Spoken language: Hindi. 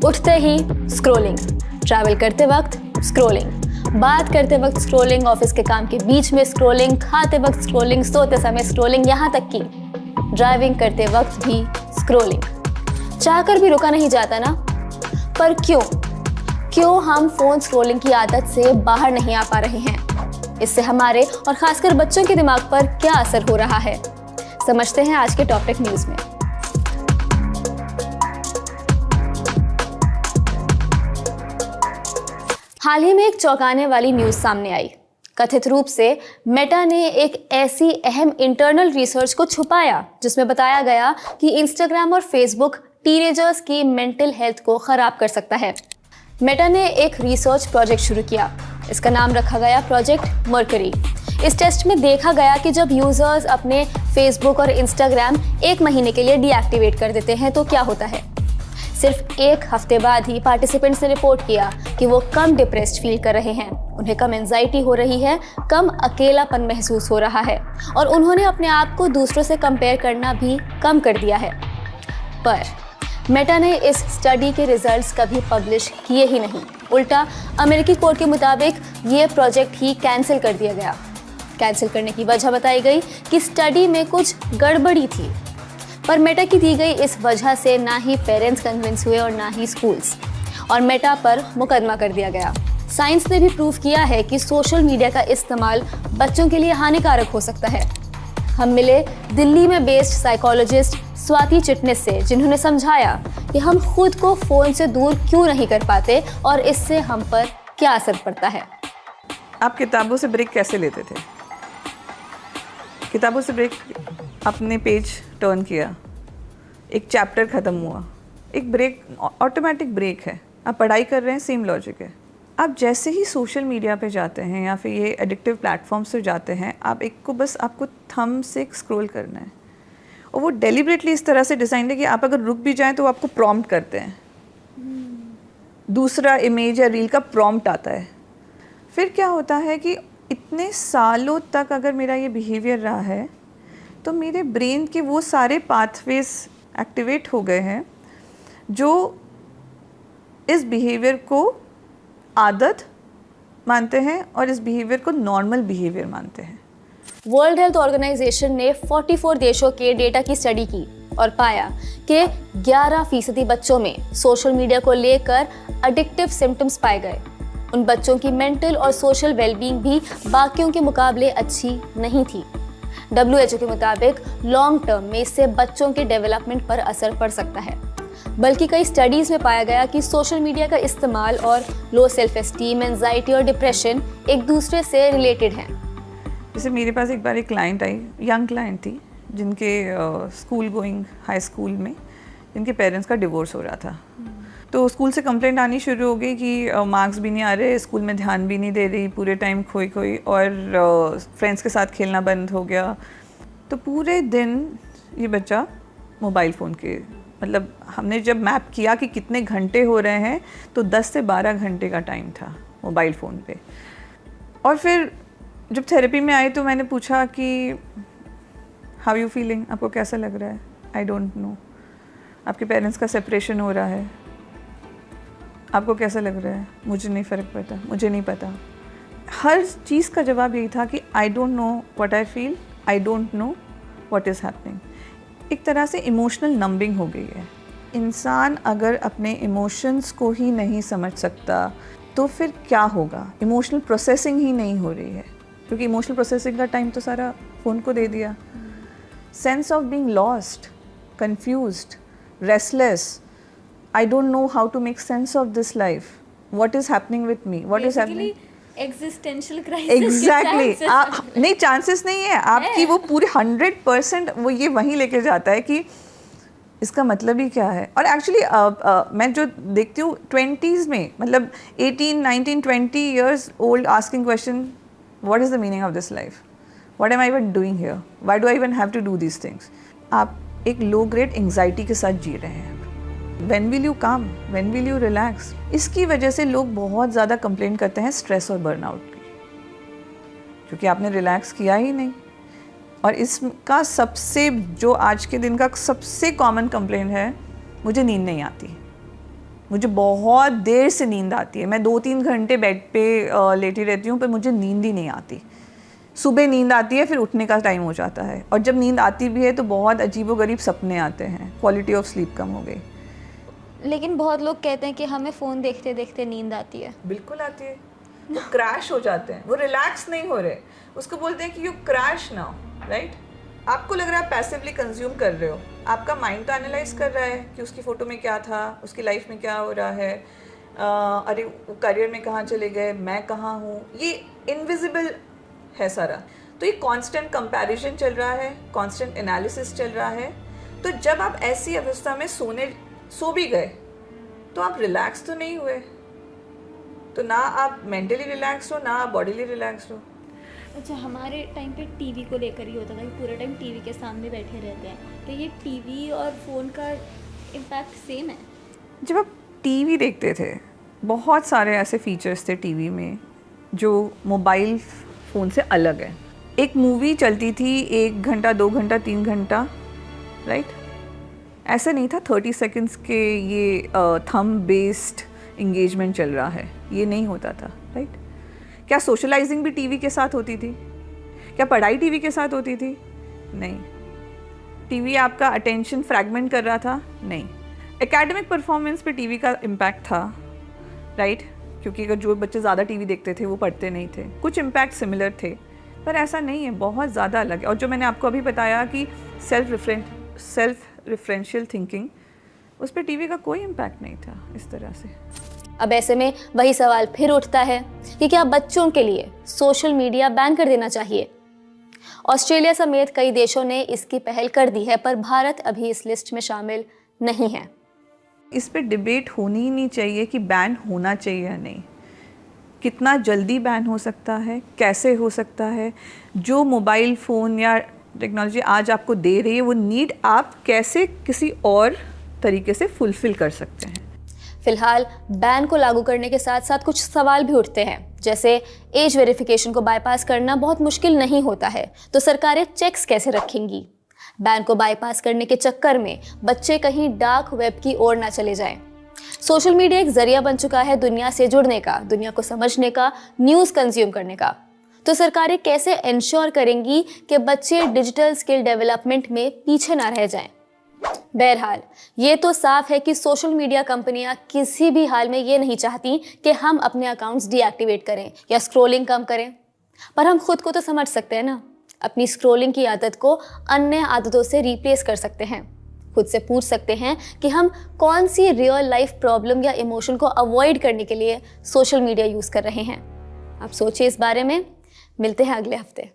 उठते ही स्क्रोलिंग, ट्रैवल करते वक्त स्क्रोलिंग, बात करते वक्त स्क्रोलिंग, ऑफिस के काम के बीच में स्क्रोलिंग, खाते वक्त स्क्रोलिंग, सोते समय स्क्रोलिंग, यहाँ तक कि ड्राइविंग करते वक्त भी स्क्रोलिंग। चाहकर भी रुका नहीं जाता ना। पर क्यों हम फोन स्क्रोलिंग की आदत से बाहर नहीं आ पा रहे हैं? इससे हमारे और खासकर बच्चों के दिमाग पर क्या असर हो रहा है, समझते हैं आज के टॉपिक न्यूज में। हाल ही में एक चौंकाने वाली न्यूज सामने आई। कथित रूप से मेटा ने एक ऐसी अहम इंटरनल रिसर्च को छुपाया जिसमें बताया गया कि इंस्टाग्राम और फेसबुक टीनेजर्स की मेंटल हेल्थ को खराब कर सकता है। मेटा ने एक रिसर्च प्रोजेक्ट शुरू किया। इसका नाम रखा गया प्रोजेक्ट मर्करी। इस टेस्ट में देखा गया कि जब यूजर्स अपने फेसबुक और इंस्टाग्राम 1 महीने के लिए डीएक्टिवेट कर देते हैं तो क्या होता है। सिर्फ 1 हफ्ते बाद ही पार्टिसिपेंट्स ने रिपोर्ट किया कि वो कम डिप्रेस्ड फील कर रहे हैं, उन्हें कम एंजाइटी हो रही है, कम अकेलापन महसूस हो रहा है और उन्होंने अपने आप को दूसरों से कंपेयर करना भी कम कर दिया है। पर मेटा ने इस स्टडी के रिजल्ट्स कभी पब्लिश किए ही नहीं। उल्टा अमेरिकी कोर्ट के मुताबिक ये प्रोजेक्ट ही कैंसिल कर दिया गया। कैंसिल करने की वजह बताई गई कि स्टडी में कुछ गड़बड़ी थी। पर मेटा की दी गई इस वजह से ना ही पेरेंट्स कन्विंस हुए और ना ही स्कूल्स, और मेटा पर मुकदमा कर दिया गया। साइंस ने भी प्रूव किया है कि सोशल मीडिया का इस्तेमाल बच्चों के लिए हानिकारक हो सकता है। हम मिले दिल्ली में बेस्ड साइकोलॉजिस्ट स्वाति चिटनिस से, जिन्होंने समझाया कि हम खुद को फ़ोन से दूर क्यों नहीं कर पाते और इससे हम पर क्या असर पड़ता है। आप किताबों से ब्रेक कैसे लेते थे? किताबों से ब्रेक, अपने पेज टर्न किया, एक चैप्टर ख़त्म हुआ, एक ब्रेक ऑटोमेटिक ब्रेक है। आप पढ़ाई कर रहे हैं, सेम लॉजिक है। आप जैसे ही सोशल मीडिया पे जाते हैं या फिर ये एडिक्टिव प्लेटफॉर्म्स पे जाते हैं, आपको थंब से स्क्रॉल करना है और वो डेलिबरेटली इस तरह से डिज़ाइन है कि आप अगर रुक भी जाएं तो आपको प्रॉम्प्ट करते हैं। दूसरा इमेज या रील का प्रॉम्प्ट आता है। फिर क्या होता है कि इतने सालों तक अगर मेरा ये बिहेवियर रहा है तो मेरे ब्रेन के वो सारे पाथवेज एक्टिवेट हो गए हैं जो इस बिहेवियर को आदत मानते हैं और इस बिहेवियर को नॉर्मल बिहेवियर मानते हैं। वर्ल्ड हेल्थ ऑर्गेनाइजेशन ने 44 देशों के डेटा की स्टडी की और पाया कि 11% बच्चों में सोशल मीडिया को लेकर एडिक्टिव सिम्टम्स पाए गए। उन बच्चों की मेंटल और सोशल वेलबींग भी बाकियों के मुकाबले अच्छी नहीं थी। WHO के मुताबिक लॉन्ग टर्म में इससे बच्चों के डेवलपमेंट पर असर पड़ सकता है। बल्कि कई स्टडीज़ में पाया गया कि सोशल मीडिया का इस्तेमाल और लो सेल्फ एस्टीम, एंजाइटी और डिप्रेशन एक दूसरे से रिलेटेड हैं। जैसे मेरे पास एक बार एक क्लाइंट आई, यंग क्लाइंट थी, जिनके स्कूल गोइंग हाई स्कूल में जिनके पेरेंट्स का डिवोर्स हो रहा था। तो स्कूल से कंप्लेंट आनी शुरू हो गई कि मार्क्स भी नहीं आ रहे, स्कूल में ध्यान भी नहीं दे रही, पूरे टाइम खोई और फ्रेंड्स के साथ खेलना बंद हो गया। तो पूरे दिन ये बच्चा मोबाइल फ़ोन के, मतलब हमने जब मैप किया कि कितने घंटे हो रहे हैं तो 10 से 12 घंटे का टाइम था मोबाइल फ़ोन पे। और फिर जब थेरेपी में आए तो मैंने पूछा कि हाउ यू फीलिंग, आपको कैसा लग रहा है? I don't know. आपके पेरेंट्स का सेपरेशन हो रहा है, आपको कैसा लग रहा है? मुझे नहीं फ़र्क पड़ता, मुझे नहीं पता। हर चीज़ का जवाब यही था कि I don't know what I feel, I don't know what is happening. एक तरह से इमोशनल नंबिंग हो गई है। इंसान अगर अपने इमोशंस को ही नहीं समझ सकता तो फिर क्या होगा? इमोशनल प्रोसेसिंग ही नहीं हो रही है, क्योंकि इमोशनल प्रोसेसिंग का टाइम तो सारा फ़ोन को दे दिया। Sense of being lost, confused, restless, I don't know how to make sense of this life. What is happening with me? What is happening? Existential crisis. Exactly. नहीं, चांसेस नहीं है आपकी, वो पूरे 100% वो ये वहीं लेके जाता है कि इसका मतलब ही क्या है। और एक्चुअली मैं जो देखती हूँ 20s में, मतलब 18, 19, 20 years old asking question, what is the meaning of this life? What am I even doing here? Why do I even have to do these things? आप एक लो ग्रेड एंग्जाइटी के साथ जी रहे हैं। When will you calm? When will you relax? इसकी वजह से लोग बहुत ज़्यादा कंप्लेंट करते हैं स्ट्रेस और बर्नआउट की, क्योंकि आपने रिलैक्स किया ही नहीं। और इसका सबसे, जो आज के दिन का सबसे कॉमन कंप्लेंट है, मुझे नींद नहीं आती। मुझे बहुत देर से नींद आती है, मैं 2-3 घंटे बेड पे लेटी रहती हूँ, पर मुझे नींद ही नहीं आती। सुबह नींद आती है, फिर उठने का टाइम हो जाता है, और जब नींद आती भी है तो बहुत अजीबोगरीब सपने आते हैं, क्वालिटी ऑफ स्लीप कम हो गई। लेकिन बहुत लोग कहते हैं कि हमें फ़ोन देखते देखते नींद आती है। बिल्कुल आती है, वो क्रैश हो जाते हैं, वो रिलैक्स नहीं हो रहे, उसको बोलते हैं कि यू क्रैश नाउ, राइट। आपको लग रहा है पैसिवली कंज्यूम कर रहे हो, आपका माइंड तो एनालाइज कर रहा है कि उसकी फ़ोटो में क्या था, उसकी लाइफ में क्या हो रहा है, अरे करियर में कहाँ चले गए, मैं कहाँ हूँ, ये इनविजिबल है सारा। तो ये कांस्टेंट कंपैरिजन चल रहा है, कांस्टेंट एनालिसिस चल रहा है। तो जब आप ऐसी अवस्था में सो भी गए तो आप रिलैक्स तो नहीं हुए, तो ना आप मेंटली रिलैक्स हो, ना आप बॉडीली रिलैक्स हो। अच्छा, हमारे टाइम पे टीवी को लेकर ही होता था कि पूरे टाइम टीवी के सामने बैठे रहते हैं, तो ये टीवी और फ़ोन का इम्पैक्ट सेम है? जब आप टीवी देखते थे, बहुत सारे ऐसे फीचर्स थे टीवी में जो मोबाइल फ़ोन से अलग है। एक मूवी चलती थी 1 घंटा, 2 घंटा, 3 घंटा, राइट। ऐसा नहीं था 30 सेकंड्स के ये थंब बेस्ड इंगेजमेंट चल रहा है, ये नहीं होता था, राइट। क्या सोशलाइजिंग भी टीवी के साथ होती थी? क्या पढ़ाई टीवी के साथ होती थी? नहीं। टीवी आपका अटेंशन फ्रैगमेंट कर रहा था? नहीं। एकेडमिक परफॉर्मेंस पे टीवी का इम्पैक्ट था, राइट, क्योंकि अगर जो बच्चे ज़्यादा टीवी देखते थे वो पढ़ते नहीं थे। कुछ इम्पैक्ट सिमिलर थे, पर ऐसा नहीं है, बहुत ज़्यादा अलग है। और जो मैंने आपको अभी बताया कि सेल्फ रेफरेंशियल थिंकिंग, उस पर टीवी का कोई इम्पैक्ट नहीं था इस तरह से। अब ऐसे में वही सवाल फिर उठता है कि क्या बच्चों के लिए सोशल मीडिया बैन कर देना चाहिए? ऑस्ट्रेलिया समेत कई देशों ने इसकी पहल कर दी है, पर भारत अभी इस लिस्ट में शामिल नहीं है। इस पे डिबेट होनी ही नहीं चाहिए कि बैन होना चाहिए या नहीं। कितना जल्दी बैन हो सकता है, कैसे हो सकता है, जो मोबाइल फ़ोन या टेक्नोलॉजी आज आपको दे रही है वो नीड आप कैसे किसी और तरीके से फुलफ़िल कर सकते हैं। फिलहाल बैन को लागू करने के साथ साथ कुछ सवाल भी उठते हैं, जैसे एज वेरिफिकेशन को बाईपास करना बहुत मुश्किल नहीं होता है, तो सरकारें चेक्स कैसे रखेंगी? बैन को बाईपास करने के चक्कर में बच्चे कहीं डार्क वेब की ओर ना चले जाएं। सोशल मीडिया एक जरिया बन चुका है दुनिया से जुड़ने का, दुनिया को समझने का, न्यूज़ कंज्यूम करने का। तो सरकारें कैसे इंश्योर करेंगी कि बच्चे डिजिटल स्किल डेवलपमेंट में पीछे ना रह जाएं? बहरहाल ये तो साफ है कि सोशल मीडिया कंपनियां किसी भी हाल में ये नहीं चाहती कि हम अपने अकाउंट्स डीएक्टिवेट करें या स्क्रॉलिंग कम करें, पर हम खुद को तो समझ सकते हैं ना। अपनी स्क्रॉलिंग की आदत को अन्य आदतों से रिप्लेस कर सकते हैं। खुद से पूछ सकते हैं कि हम कौन सी रियल लाइफ प्रॉब्लम या इमोशन को अवॉइड करने के लिए सोशल मीडिया यूज़ कर रहे हैं। आप सोचिए इस बारे में। मिलते हैं अगले हफ्ते।